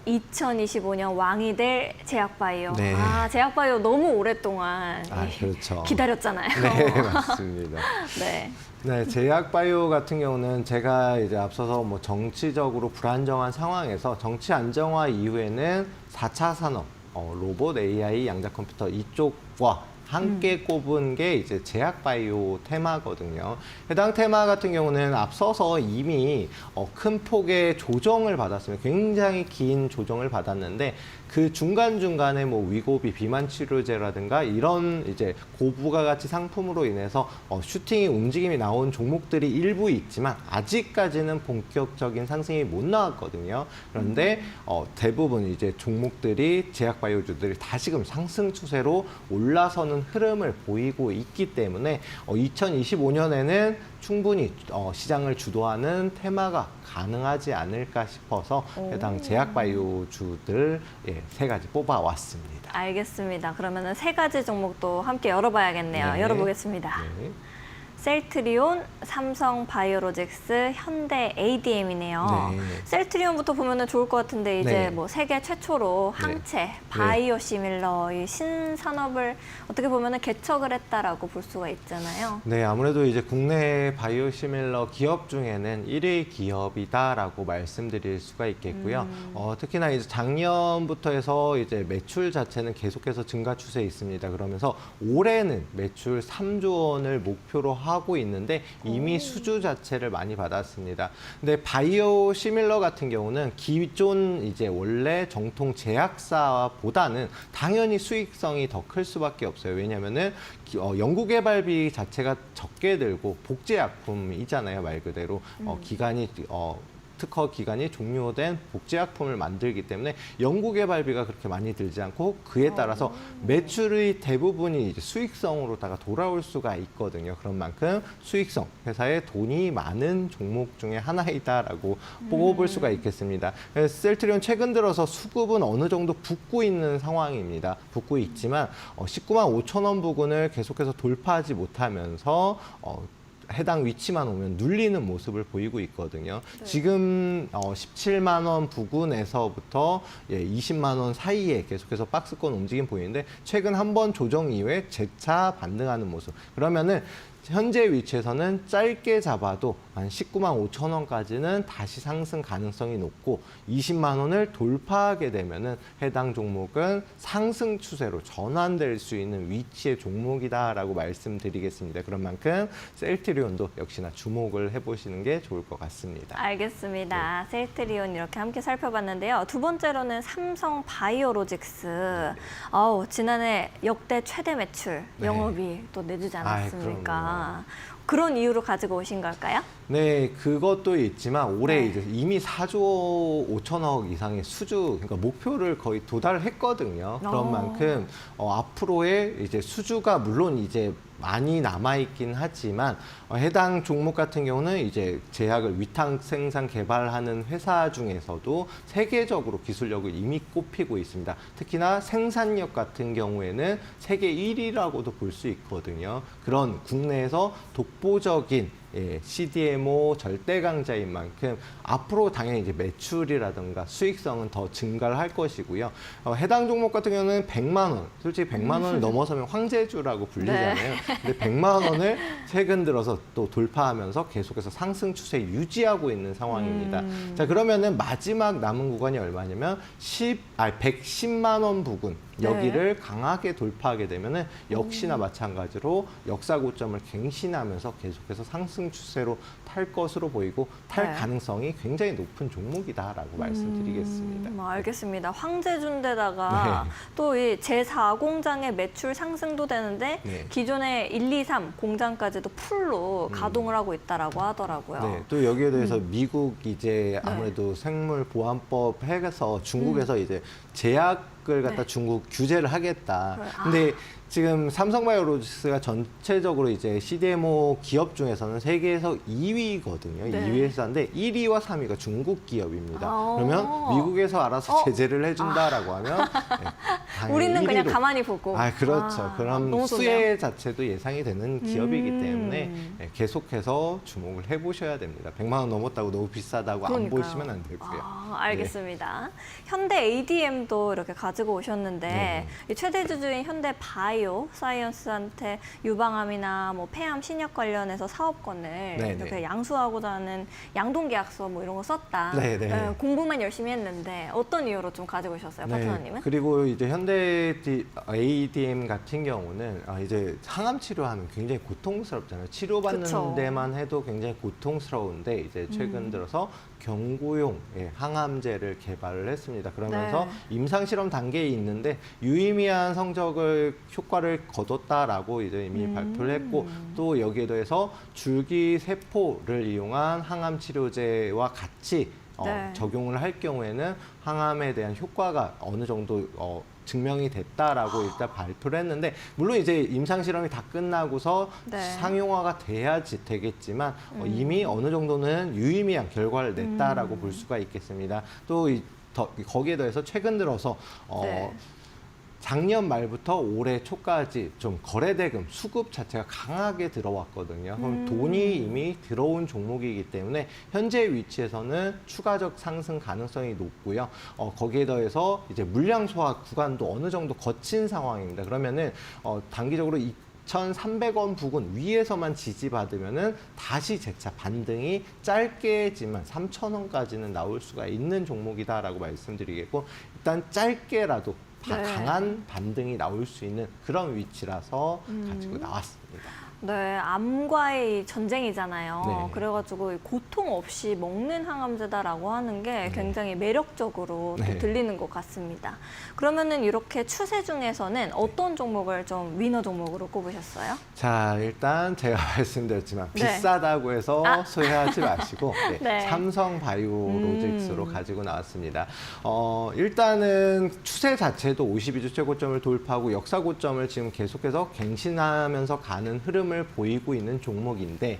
A: 2025년 왕이 될 제약바이오.
B: 네.
A: 제약바이오 너무 오랫동안
B: 그렇죠.
A: 기다렸잖아요.
B: 네, 맞습니다.
A: 네.
B: 네, 제약바이오 같은 경우는 제가 이제 앞서서 뭐 정치적으로 불안정한 상황에서 정치 안정화 이후에는 4차 산업, 로봇, AI, 양자 컴퓨터 이쪽과 함께 꼽은 게 이제 제약바이오 테마거든요. 해당 테마 같은 경우는 앞서서 이미 큰 폭의 조정을 받았습니다. 굉장히 긴 조정을 받았는데 그 중간중간에 뭐 위고비, 비만 치료제라든가 이런 이제 고부가가치 상품으로 인해서 슈팅이 움직임이 나온 종목들이 일부 있지만 아직까지는 본격적인 상승이 못 나왔거든요. 그런데 대부분 이제 종목들이 제약바이오주들이 다시금 상승 추세로 올라서는 흐름을 보이고 있기 때문에 2025년에는 충분히 시장을 주도하는 테마가 가능하지 않을까 싶어서 해당 제약바이오주들 세 가지 뽑아왔습니다.
A: 알겠습니다. 그러면 세 가지 종목도 함께 열어봐야겠네요.
B: 네.
A: 열어보겠습니다.
B: 네.
A: 셀트리온, 삼성바이오로직스, 현대 ADM이네요.
B: 네.
A: 셀트리온부터 보면 좋을 것 같은데 이제
B: 네.
A: 뭐 세계 최초로 항체, 바이오시밀러 이 신산업을 어떻게 보면 개척을 했다라고 볼 수가 있잖아요.
B: 네, 아무래도 이제 국내 바이오시밀러 기업 중에는 1위 기업이다라고 말씀드릴 수가 있겠고요. 특히나 이제 작년부터 해서 이제 매출 자체는 계속해서 증가 추세에 있습니다. 그러면서 올해는 매출 3조 원을 목표로 하고 있는데 이미 수주 자체를 많이 받았습니다. 근데 바이오 시밀러 같은 경우는 기존 이제 원래 정통 제약사보다는 당연히 수익성이 더 클 수밖에 없어요. 왜냐면은 연구개발비 자체가 적게 들고 복제약품이잖아요, 말 그대로. 기간이 특허 기간이 종료된 복제약품을 만들기 때문에 연구개발비가 그렇게 많이 들지 않고 그에 따라서 매출의 대부분이 이제 수익성으로다가 돌아올 수가 있거든요. 그런 만큼 수익성, 회사에 돈이 많은 종목 중에 하나이다라고 뽑을 수가 있겠습니다. 그래서 셀트리온 최근 들어서 수급은 어느 정도 붙고 있는 상황입니다. 붙고 있지만 19만 5천 원 부근을 계속해서 돌파하지 못하면서 해당 위치만 오면 눌리는 모습을 보이고 있거든요.
A: 네.
B: 지금 17만 원 부근에서부터 20만 원 사이에 계속해서 박스권 움직임 보이는데 최근 한 번 조정 이후에 재차 반등하는 모습. 그러면은 현재 위치에서는 짧게 잡아도 한 19만 5천 원까지는 다시 상승 가능성이 높고 20만 원을 돌파하게 되면은 해당 종목은 상승 추세로 전환될 수 있는 위치의 종목이다라고 말씀드리겠습니다. 그런 만큼 셀트리온도 역시나 주목을 해보시는 게 좋을 것 같습니다.
A: 알겠습니다. 셀트리온 이렇게 함께 살펴봤는데요. 두 번째로는 삼성바이오로직스. 지난해 역대 최대 매출
B: 네.
A: 영업이 또 내주지 않았습니까?
B: 그럼요.
A: 그런 이유로 가지고 오신 걸까요?
B: 네, 그것도 있지만 올해
A: 네.
B: 이제 이미 4조 5천억 이상의 수주, 그러니까 목표를 거의 도달했거든요. 그런 만큼 앞으로의 이제 수주가 물론 이제 많이 남아있긴 하지만 해당 종목 같은 경우는 이제 제약을 위탁 생산 개발하는 회사 중에서도 세계적으로 기술력을 이미 꼽히고 있습니다. 특히나 생산력 같은 경우에는 세계 1위라고도 볼 수 있거든요. 그런 국내에서 독보적인 CDMO 절대 강자인 만큼 앞으로 당연히 이제 매출이라든가 수익성은 더 증가를 할 것이고요. 해당 종목 같은 경우는 100만 원, 솔직히 100만 원을 넘어서면 황제주라고 불리잖아요. 근데 100만 원을 최근 들어서 또 돌파하면서 계속해서 상승 추세 유지하고 있는 상황입니다. 자, 그러면은 마지막 남은 구간이 얼마냐면 110만 원 부근. 여기를 강하게 돌파하게 되면은 역시나 마찬가지로 역사 고점을 갱신하면서 계속해서 상승 추세로 탈 것으로 보이고 탈 가능성이 굉장히 높은 종목이다라고 말씀드리겠습니다.
A: 알겠습니다. 황제주인데다가 또 이 제4 공장의 매출 상승도 되는데 기존의 1, 2, 3 공장까지도 풀로 가동을 하고 있다라고 하더라고요.
B: 네, 또 여기에 대해서 미국 이제 아무래도 생물보안법 해서 중국에서 이제 제약을 갖다 중국 규제를 하겠다. 근데 지금 삼성바이오로직스가 전체적으로 이제 CDMO 기업 중에서는 세계에서 2위거든요. 2위 회사인데 1위와 3위가 중국 기업입니다. 그러면 미국에서 알아서 제재를 해준다라고 하면 당연히
A: 우리는
B: 1위로.
A: 그냥 가만히 보고.
B: 그렇죠. 그럼
A: 너무
B: 수혜 자체도 예상이 되는 기업이기 때문에 계속해서 주목을 해보셔야 됩니다. 100만 원 넘었다고 너무 비싸다고 안 보시면 안 되고요.
A: 알겠습니다. 현대 ADM도 이렇게 가지고 오셨는데 이 최대 주주인 현대 바이오 사이언스한테 유방암이나 뭐 폐암 신약 관련해서 사업권을 이렇게 양수하고자 하는 양동계약서 뭐 이런 거 썼다. 공부만 열심히 했는데 어떤 이유로 좀 가지고 오셨어요, 파트너님은?
B: 그리고 이제 현대 ADM 같은 경우는 이제 항암 치료하면 굉장히 고통스럽잖아요. 치료받는 데만 해도 굉장히 고통스러운데 이제 최근 들어서 경구용 항암제를 개발을 했습니다. 그러면서 임상 실험 단계에 있는데 유의미한 성적을 효과를 거뒀다라고 이제 이미 발표를 했고 또 여기에 더해서 줄기 세포를 이용한 항암 치료제와 같이 적용을 할 경우에는 항암에 대한 효과가 어느 정도 증명이 됐다라고 일단 발표를 했는데 물론 이제 임상 실험이 다 끝나고서 상용화가 돼야지 되겠지만 이미 어느 정도는 유의미한 결과를 냈다라고 볼 수가 있겠습니다. 또 거기에 더해서 최근 들어서 작년 말부터 올해 초까지 좀 거래대금 수급 자체가 강하게 들어왔거든요. 그럼 돈이 이미 들어온 종목이기 때문에 현재 위치에서는 추가적 상승 가능성이 높고요. 거기에 더해서 이제 물량 소화 구간도 어느 정도 거친 상황입니다. 그러면은 단기적으로 2,300원 부근 위에서만 지지받으면은 다시 재차 반등이 짧게지만 3,000원까지는 나올 수가 있는 종목이다라고 말씀드리겠고 일단 짧게라도 강한 반등이 나올 수 있는 그런 위치라서 가지고 나왔습니다.
A: 암과의 전쟁이잖아요. 그래가지고 고통 없이 먹는 항암제다라고 하는 게 굉장히 매력적으로 또 들리는 것 같습니다. 그러면은 이렇게 추세 중에서는 어떤 종목을 좀 위너 종목으로 꼽으셨어요?
B: 자, 일단 제가 말씀드렸지만 비싸다고 해서 소외하지 마시고 삼성바이오로직스로 가지고 나왔습니다. 일단은 추세 자체도 52주 최고점을 돌파하고 역사 고점을 지금 계속해서 갱신하면서 가는 흐름 보이고 있는 종목인데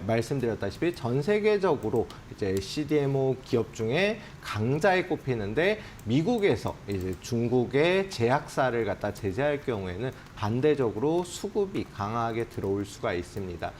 B: 말씀드렸다시피 전 세계적으로 이제 CDMO 기업 중에 강자에 꼽히는데 미국에서 이제 중국의 제약사를 갖다 제재할 경우에는 반대적으로 수급이 강하게 들어올 수가 있습니다.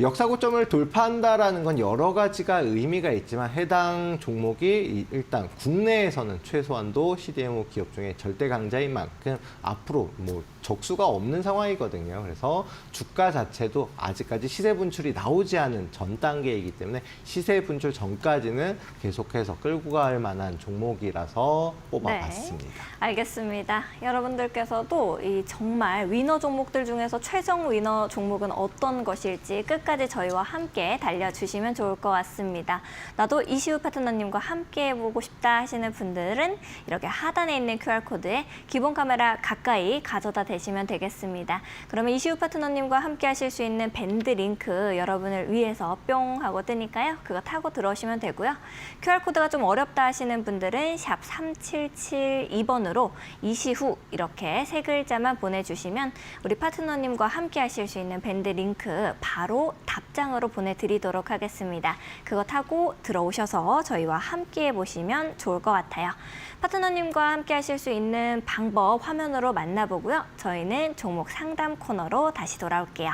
B: 역사 고점을 돌파한다라는 건 여러 가지가 의미가 있지만 해당 종목이 일단 국내에서는 최소한도 CDMO 기업 중에 절대 강자인 만큼 앞으로 뭐 적수가 없는 상황이거든요. 그래서 주가 자체도 아직까지 시세 분출이 나오지 않은 전 단계이기 때문에 시세 분출 전까지는 계속해서 끌고 갈 만한 종목이라서 뽑아봤습니다.
A: 알겠습니다. 여러분들께서도 이 정말 위너 종목들 중에서 최종 위너 종목은 어떤 것일지 끝까지 저희와 함께 달려주시면 좋을 것 같습니다. 나도 이시우 파트너님과 함께 해보고 싶다 하시는 분들은 이렇게 하단에 있는 QR코드에 기본 카메라 가까이 가져다 대시면 되겠습니다. 그러면 이시우 파트너님과 함께 하실 수 있는 밴드 링크 여러분을 위해서 뿅 하고 뜨니까요. 그거 타고 들어오시면 되고요. QR코드가 좀 어렵다 하시는 분들은 샵 3772번으로 이시후 이렇게 세 글자만 보내주시면 우리 파트너님과 함께 하실 수 있는 밴드 링크 바로 답장으로 보내드리도록 하겠습니다. 그거 타고 들어오셔서 저희와 함께 해보시면 좋을 것 같아요. 파트너님과 함께 하실 수 있는 방법 화면으로 만나보고요. 저희는 종목 상담 코너로 다시 돌아올게요.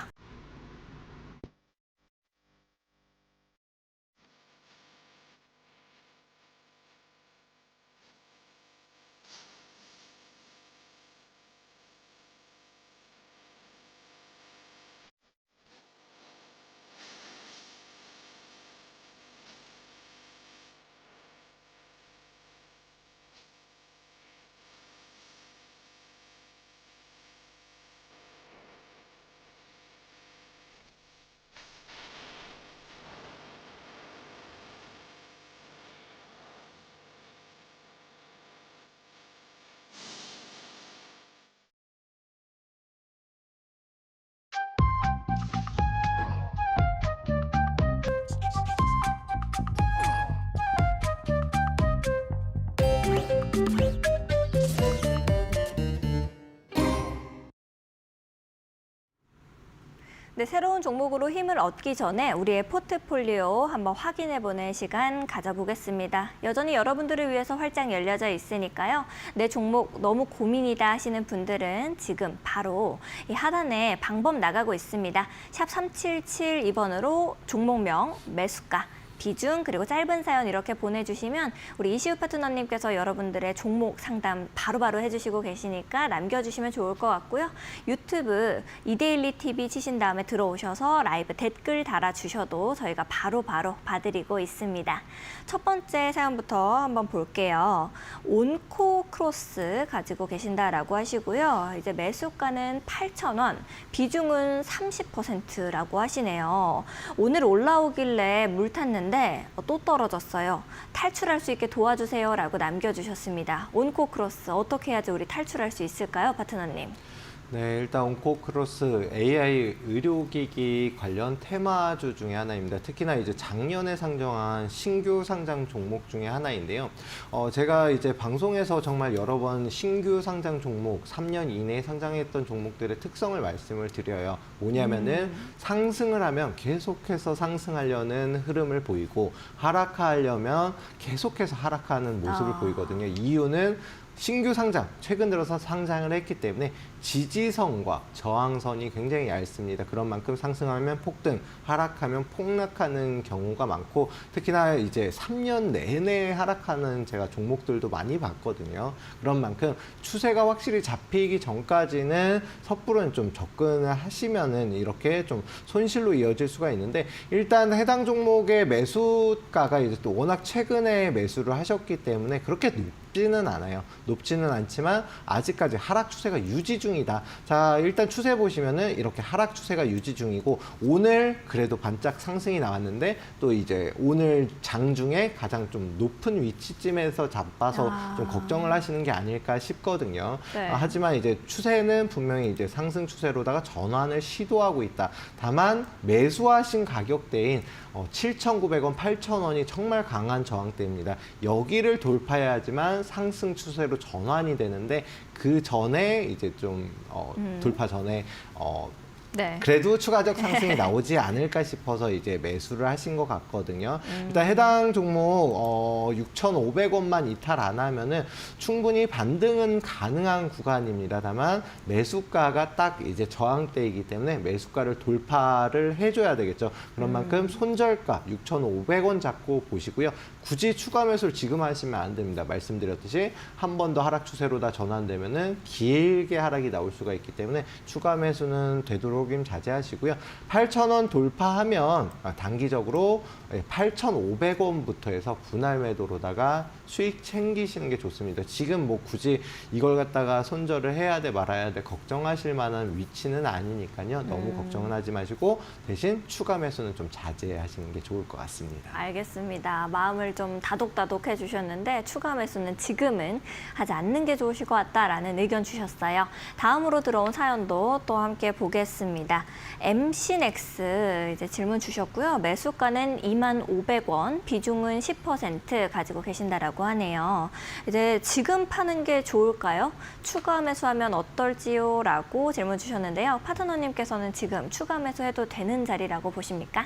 A: 네, 새로운 종목으로 힘을 얻기 전에 우리의 포트폴리오 한번 확인해보는 시간 가져보겠습니다. 여전히 여러분들을 위해서 활짝 열려져 있으니까요. 내 종목 너무 고민이다 하시는 분들은 지금 바로 이 하단에 방법 나가고 있습니다. 샵 3772번으로 종목명, 매수가, 비중, 그리고 짧은 사연 이렇게 보내주시면 우리 이시우 파트너님께서 여러분들의 종목 상담 바로바로 해주시고 계시니까 남겨주시면 좋을 것 같고요. 유튜브 이데일리 TV 치신 다음에 들어오셔서 라이브 댓글 달아주셔도 저희가 바로바로 봐드리고 있습니다. 첫 번째 사연부터 한번 볼게요. 온코 크로스 가지고 계신다라고 하시고요. 이제 매수가는 8,000원, 비중은 30%라고 하시네요. 오늘 올라오길래 물 탔는데 또 떨어졌어요. 탈출할 수 있게 도와주세요라고 남겨주셨습니다. 온코 크로스 어떻게 해야지 우리 탈출할 수 있을까요, 파트너님?
B: 네, 일단 온코크로스 AI 의료기기 관련 테마주 중에 하나입니다. 특히나 이제 작년에 상장한 신규 상장 종목 중에 하나인데요. 제가 이제 방송에서 정말 여러 번 신규 상장 종목, 3년 이내에 상장했던 종목들의 특성을 말씀을 드려요. 뭐냐면은 상승을 하면 계속해서 상승하려는 흐름을 보이고 하락하려면 계속해서 하락하는 모습을 보이거든요. 이유는 신규 상장, 최근 들어서 상장을 했기 때문에 지지선과 저항선이 굉장히 얇습니다. 그런 만큼 상승하면 폭등, 하락하면 폭락하는 경우가 많고 특히나 이제 3년 내내 하락하는 제가 종목들도 많이 봤거든요. 그런 만큼 추세가 확실히 잡히기 전까지는 섣부른 좀 접근을 하시면은 이렇게 좀 손실로 이어질 수가 있는데 일단 해당 종목의 매수가가 이제 또 워낙 최근에 매수를 하셨기 때문에 그렇게 높지는 않아요. 높지는 않지만 아직까지 하락 추세가 유지 중이다. 자, 일단 추세 보시면은 이렇게 하락 추세가 유지 중이고 오늘 그래도 반짝 상승이 나왔는데 또 이제 오늘 장중에 가장 좀 높은 위치쯤에서 잡아서 좀 걱정을 하시는 게 아닐까 싶거든요.
A: 네.
B: 하지만 이제 추세는 분명히 이제 상승 추세로다가 전환을 시도하고 있다. 다만 매수하신 가격대인 7,900원, 8,000원이 정말 강한 저항대입니다. 여기를 돌파해야지만 상승 추세로 전환이 되는데 그 전에 이제 좀 돌파 전에
A: 네.
B: 그래도 추가적 상승이 나오지 않을까 싶어서 이제 매수를 하신 것 같거든요. 일단 해당 종목 6,500원만 이탈 안 하면은 충분히 반등은 가능한 구간입니다. 다만 매수가가 딱 이제 저항대이기 때문에 매수가를 돌파를 해줘야 되겠죠. 그런 만큼 손절가 6,500원 잡고 보시고요. 굳이 추가 매수를 지금 하시면 안 됩니다. 말씀드렸듯이 한 번 더 하락 추세로 다 전환되면은 길게 하락이 나올 수가 있기 때문에 추가 매수는 되도록 자제하시고요. 8,000원 돌파하면 단기적으로 8,500원부터 해서 분할 매도로다가 수익 챙기시는 게 좋습니다. 지금 뭐 굳이 이걸 갖다가 손절을 해야 돼 말아야 돼 걱정하실 만한 위치는 아니니까요. 너무 걱정은 하지 마시고 대신 추가 매수는 좀 자제하시는 게 좋을 것 같습니다.
A: 알겠습니다. 마음을 좀 다독다독 해주셨는데 추가 매수는 지금은 하지 않는 게 좋으실 것 같다라는 의견 주셨어요. 다음으로 들어온 사연도 또 함께 보겠습니다. MC넥스 이제 질문 주셨고요. 매수가는 25,500원, 비중은 10% 가지고 계신다라고 하네요. 이제 지금 파는 게 좋을까요? 추가 매수하면 어떨지요? 라고 질문 주셨는데요. 파트너님께서는 지금 추가 매수해도 되는 자리라고 보십니까?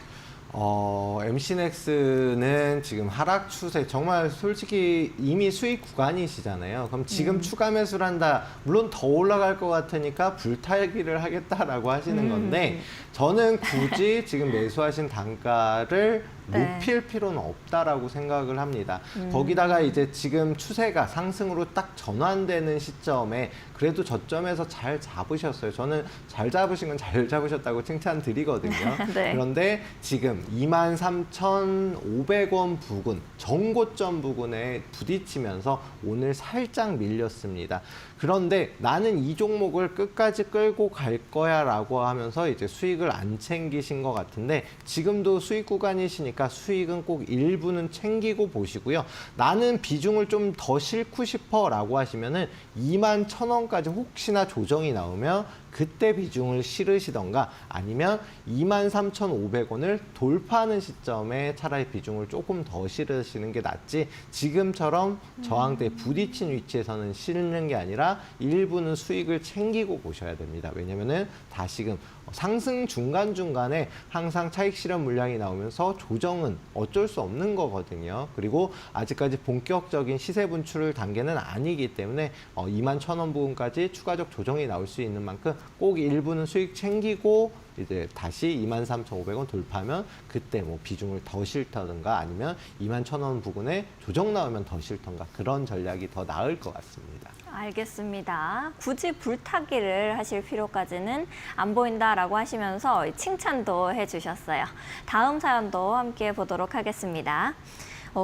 B: MC넥스는 지금 하락 추세, 정말 솔직히 이미 수익 구간이시잖아요. 그럼 지금 추가 매수를 한다. 물론 더 올라갈 것 같으니까 불타기를 하겠다라고 하시는 건데 저는 굳이 지금 매수하신 단가를 높일 필요는 없다라고 생각을 합니다. 거기다가 이제 지금 추세가 상승으로 딱 전환되는 시점에 그래도 저점에서 잘 잡으셨어요. 저는 잘 잡으신 건 잘 잡으셨다고 칭찬드리거든요.
A: 네.
B: 그런데 지금 23,500원 부근, 정고점 부근에 부딪히면서 오늘 살짝 밀렸습니다. 그런데 나는 이 종목을 끝까지 끌고 갈 거야 라고 하면서 이제 수익을 안 챙기신 것 같은데 지금도 수익 구간이시니까 수익은 꼭 일부는 챙기고 보시고요. 나는 비중을 좀 더 싣고 싶어 라고 하시면은 21,000원까지 혹시나 조정이 나오면 그때 비중을 실으시던가 아니면 23,500원을 돌파하는 시점에 차라리 비중을 조금 더 실으시는 게 낫지 지금처럼 저항대에 부딪힌 위치에서는 실는 게 아니라 일부는 수익을 챙기고 보셔야 됩니다. 왜냐면은 다시금 상승 중간중간에 항상 차익 실현 물량이 나오면서 조정은 어쩔 수 없는 거거든요. 그리고 아직까지 본격적인 시세 분출 단계는 아니기 때문에 21,000원 부분까지 추가적 조정이 나올 수 있는 만큼 꼭 일부는 수익 챙기고 이제 다시 23,500원 돌파하면 그때 뭐 비중을 더 실던가 아니면 21,000원 부근에 조정 나오면 더 실던가 그런 전략이 더 나을 것 같습니다.
A: 알겠습니다. 굳이 불타기를 하실 필요까지는 안 보인다라고 하시면서 칭찬도 해주셨어요. 다음 사연도 함께 보도록 하겠습니다.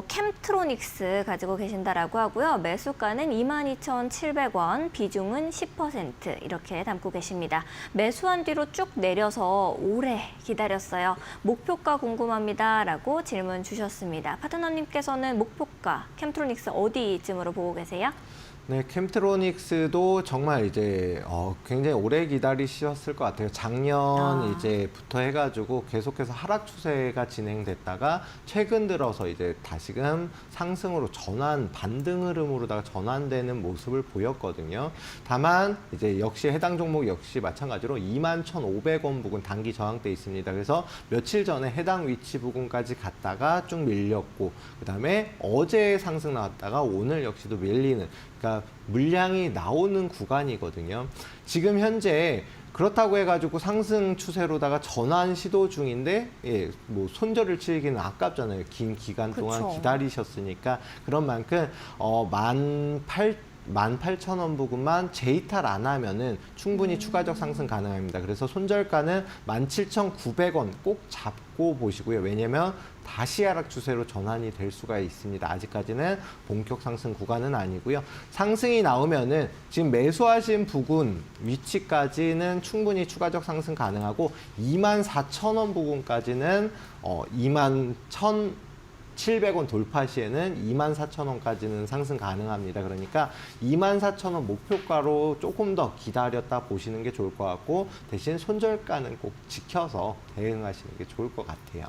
A: 캠트로닉스 가지고 계신다라고 하고요. 매수가는 22,700원, 비중은 10% 이렇게 담고 계십니다. 매수한 뒤로 쭉 내려서 오래 기다렸어요. 목표가 궁금합니다라고 질문 주셨습니다. 파트너님께서는 목표가 캠트로닉스 어디쯤으로 보고 계세요?
B: 네, 캠트로닉스도 정말 이제 굉장히 오래 기다리셨을 것 같아요. 작년 이제부터 해가지고 계속해서 하락 추세가 진행됐다가 최근 들어서 이제 다시금 상승으로 반등 흐름으로다가 전환되는 모습을 보였거든요. 다만 이제 역시 해당 종목 역시 마찬가지로 21,500원 부근 단기 저항대 있습니다. 그래서 며칠 전에 해당 위치 부근까지 갔다가 쭉 밀렸고 그다음에 어제 상승 나왔다가 오늘 역시도 밀리는 그러니까 물량이 나오는 구간이거든요. 지금 현재 그렇다고 해가지고 상승 추세로다가 전환 시도 중인데 뭐 손절을 치기는 아깝잖아요. 긴 기간 동안
A: 그쵸.
B: 기다리셨으니까 그런 만큼 18,000원 부근만 재이탈 안 하면은 충분히 추가적 상승 가능합니다. 그래서 손절가는 17,900원 꼭 잡고 보시고요. 왜냐면 다시 하락 추세로 전환이 될 수가 있습니다. 아직까지는 본격 상승 구간은 아니고요. 상승이 나오면은 지금 매수하신 부근 위치까지는 충분히 추가적 상승 가능하고 24,000원 부근까지는 21,700원 돌파 시에는 24,000원까지는 상승 가능합니다. 그러니까 24,000원 목표가로 조금 더 기다렸다 보시는 게 좋을 것 같고 대신 손절가는 꼭 지켜서 대응하시는 게 좋을 것 같아요.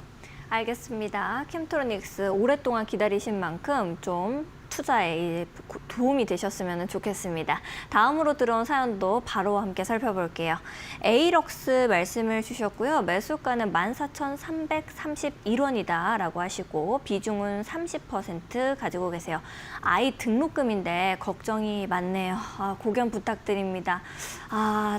A: 알겠습니다. 캠트로닉스 오랫동안 기다리신 만큼 좀 투자에 도움이 되셨으면 좋겠습니다. 다음으로 들어온 사연도 바로 함께 살펴볼게요. 에이럭스 말씀을 주셨고요. 매수가는 14,331원이다라고 하시고 비중은 30% 가지고 계세요. 아이 등록금인데 걱정이 많네요. 고견 부탁드립니다.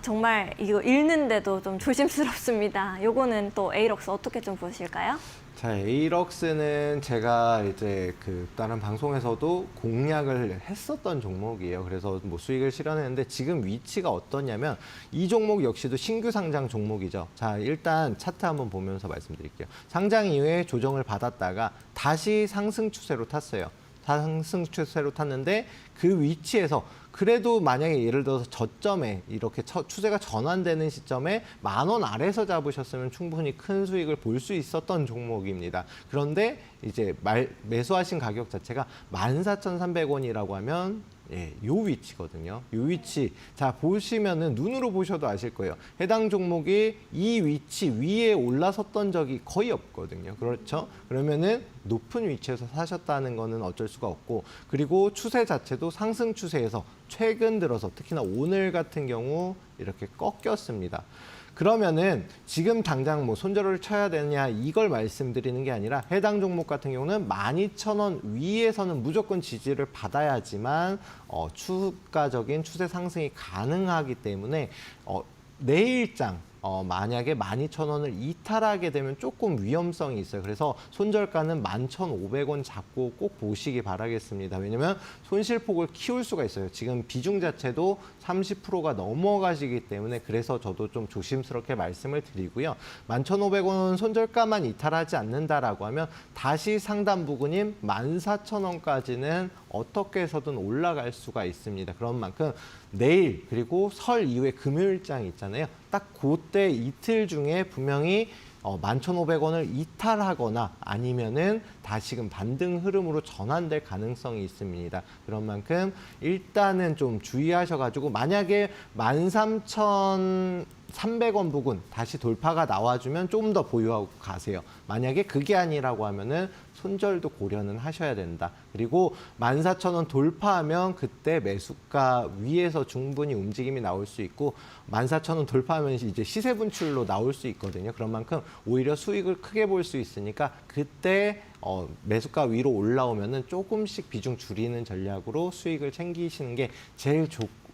A: 정말 이거 읽는데도 좀 조심스럽습니다. 요거는 또 에이럭스 어떻게 좀 보실까요?
B: 자, 에이럭스는 제가 이제 다른 방송에서도 공략을 했었던 종목이에요. 그래서 뭐 수익을 실현했는데 지금 위치가 어떠냐면 이 종목 역시도 신규 상장 종목이죠. 자, 일단 차트 한번 보면서 말씀드릴게요. 상장 이후에 조정을 받았다가 다시 상승 추세로 탔어요. 상승 추세로 탔는데 그 위치에서 그래도 만약에 예를 들어서 저점에 이렇게 추세가 전환되는 시점에 10,000원 아래에서 잡으셨으면 충분히 큰 수익을 볼 수 있었던 종목입니다. 그런데 이제 매수하신 가격 자체가 14,300원이라고 하면 요 위치거든요. 요 위치. 자, 보시면은 눈으로 보셔도 아실 거예요. 해당 종목이 이 위치 위에 올라섰던 적이 거의 없거든요. 그렇죠? 그러면은 높은 위치에서 사셨다는 거는 어쩔 수가 없고 그리고 추세 자체도 상승 추세에서 최근 들어서 특히나 오늘 같은 경우 이렇게 꺾였습니다. 그러면은 지금 당장 뭐 손절을 쳐야 되냐 이걸 말씀드리는 게 아니라 해당 종목 같은 경우는 12,000원 위에서는 무조건 지지를 받아야지만 추가적인 추세 상승이 가능하기 때문에 내일장 만약에 12,000원을 이탈하게 되면 조금 위험성이 있어요. 그래서 손절가는 11,500원 잡고 꼭 보시기 바라겠습니다. 왜냐면 손실폭을 키울 수가 있어요. 지금 비중 자체도 30%가 넘어가시기 때문에 그래서 저도 좀 조심스럽게 말씀을 드리고요. 11,500원 손절가만 이탈하지 않는다라고 하면 다시 상단 부근인 14,000원까지는 어떻게 해서든 올라갈 수가 있습니다. 그런 만큼 내일 그리고 설 이후에 금요일장 있잖아요. 딱 그때 이틀 중에 분명히 11,500원을 이탈하거나 아니면은 다시금 반등 흐름으로 전환될 가능성이 있습니다. 그런 만큼 일단은 좀 주의하셔가지고 만약에 13,300원 부근 다시 돌파가 나와주면 좀 더 보유하고 가세요. 만약에 그게 아니라고 하면은 손절도 고려는 하셔야 된다. 그리고 14,000원 돌파하면 그때 매수가 위에서 충분히 움직임이 나올 수 있고 14,000원 돌파하면 이제 시세 분출로 나올 수 있거든요. 그런 만큼 오히려 수익을 크게 볼 수 있으니까 그때 매수가 위로 올라오면은 조금씩 비중 줄이는 전략으로 수익을 챙기시는 게 제일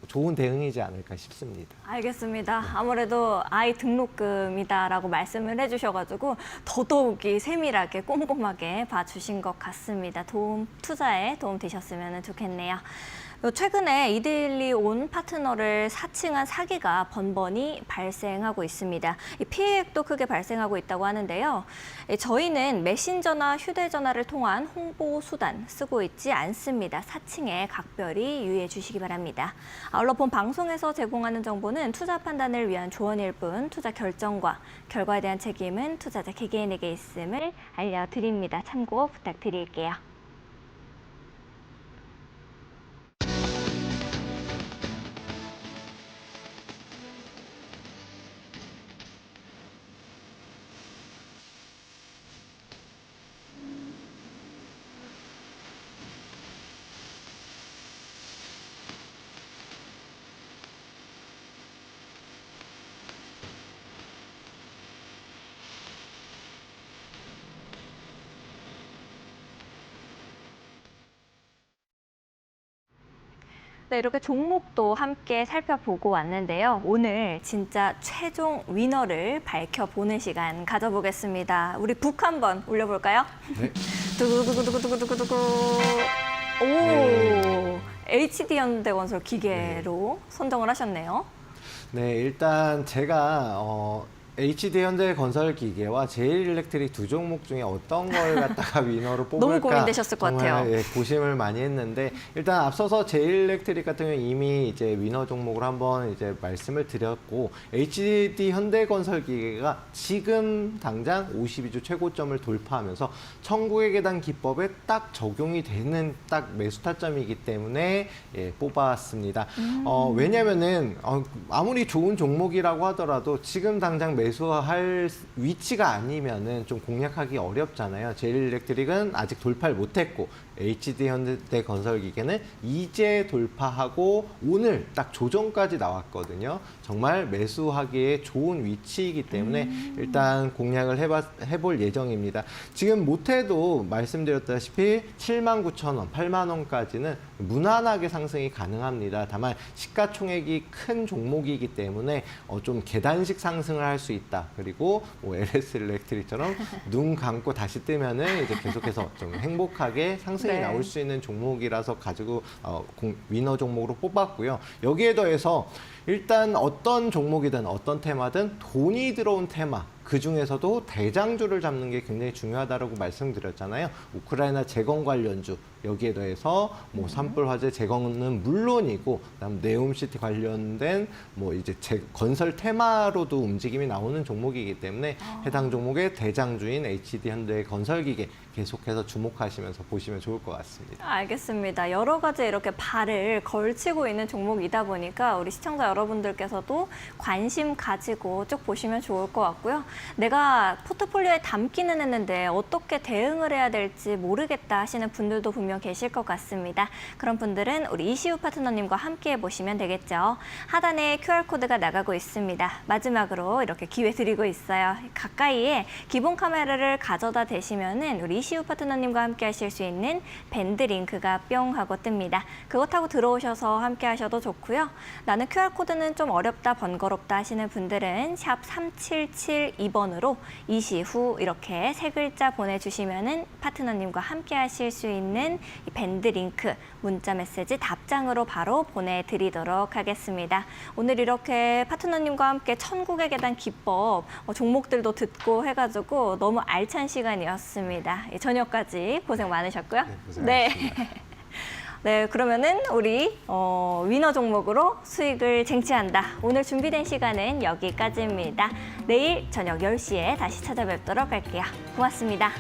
B: 좋은 대응이지 않을까 싶습니다.
A: 알겠습니다. 아무래도 아이 등록금이다라고 말씀을 해주셔가지고 더더욱이 세밀하게 꼼꼼하게 봐주신 것 같습니다. 투자에 도움 되셨으면 좋겠네요. 최근에 이데일리 온 파트너를 사칭한 사기가 번번이 발생하고 있습니다. 이 피해액도 크게 발생하고 있다고 하는데요. 저희는 메신저나 휴대전화를 통한 홍보 수단 쓰고 있지 않습니다. 사칭에 각별히 유의해 주시기 바랍니다. 아울러 본 방송에서 제공하는 정보는 투자 판단을 위한 조언일 뿐 투자 결정과 결과에 대한 책임은 투자자 개개인에게 있음을 알려드립니다. 참고 부탁드릴게요. 네, 이렇게 종목도 함께 살펴보고 왔는데요. 오늘 진짜 최종 위너를 밝혀보는 시간 가져보겠습니다. 우리 북 한번 올려볼까요?
B: 네.
A: 두구두구두구두구두구두구. 오,
B: 네.
A: HD현대건설 기계로 선정을 하셨네요.
B: 네, 일단 제가 HD현대건설기계와 제일일렉트릭 두 종목 중에 어떤 걸 갖다가 위너로 뽑을까
A: 너무 고민되셨을 것
B: 정말,
A: 같아요.
B: 예, 고심을 많이 했는데 일단 앞서서 제일일렉트릭 같은 경우 이미 이제 위너 종목을 한번 이제 말씀을 드렸고 HD현대건설기계가 지금 당장 52주 최고점을 돌파하면서 천국의 계단 기법에 딱 적용이 되는 딱 매수 타점이기 때문에 예, 뽑아왔습니다. 왜냐면은 아무리 좋은 종목이라고 하더라도 지금 당장 매수할 위치가 아니면은 좀 공략하기 어렵잖아요. 제일일렉트릭은 아직 돌파를 못했고 HD현대건설기계는 이제 돌파하고 오늘 딱 조정까지 나왔거든요. 정말 매수하기에 좋은 위치이기 때문에 일단 공략을 해볼 예정입니다. 지금 못해도 말씀드렸다시피 79,000원, 8만 원까지는 무난하게 상승이 가능합니다. 다만 시가총액이 큰 종목이기 때문에 좀 계단식 상승을 할 수 있다. 그리고 뭐 LS일렉트릭처럼 눈 감고 다시 뜨면은 이제 계속해서 좀 행복하게 상승이
A: 네.
B: 나올 수 있는 종목이라서 가지고 위너 종목으로 뽑았고요. 여기에 더해서 일단 어떤 종목이든 어떤 테마든 돈이 들어온 테마 그 중에서도 대장주를 잡는 게 굉장히 중요하다고 말씀드렸잖아요. 우크라이나 재건 관련주 여기에 더해서 뭐 산불 화재 재건은 물론이고 그다음 네옴시티 관련된 뭐 이제 건설 테마로도 움직임이 나오는 종목이기 때문에 해당 종목의 대장주인 HD현대건설기계 계속해서 주목하시면서 보시면 좋을 것 같습니다.
A: 알겠습니다. 여러 가지 이렇게 발을 걸치고 있는 종목이다 보니까 우리 시청자 여러분들께서도 관심 가지고 쭉 보시면 좋을 것 같고요. 내가 포트폴리오에 담기는 했는데 어떻게 대응을 해야 될지 모르겠다 하시는 분들도 분명 계실 것 같습니다. 그런 분들은 우리 이시우 파트너님과 함께 보시면 되겠죠. 하단에 QR코드가 나가고 있습니다. 마지막으로 이렇게 기회 드리고 있어요. 가까이에 기본 카메라를 가져다 대시면은 우리 이시우 파트너님과 함께 하실 수 있는 밴드 링크가 뿅 하고 뜹니다. 그거 타고 들어오셔서 함께 하셔도 좋고요. 나는 QR코드는 좀 어렵다, 번거롭다 하시는 분들은 샵 3772번으로 이시 후 이렇게 세 글자 보내주시면은 파트너님과 함께 하실 수 있는 이 밴드 링크 문자 메시지 답장으로 바로 보내드리도록 하겠습니다. 오늘 이렇게 파트너님과 함께 천국의 계단 기법 종목들도 듣고 해가지고 너무 알찬 시간이었습니다. 저녁까지 고생 많으셨고요.
B: 네, 고생하셨습니다.
A: 네, 그러면은 우리 위너 종목으로 수익을 쟁취한다. 오늘 준비된 시간은 여기까지입니다. 내일 저녁 10시에 다시 찾아뵙도록 할게요. 고맙습니다.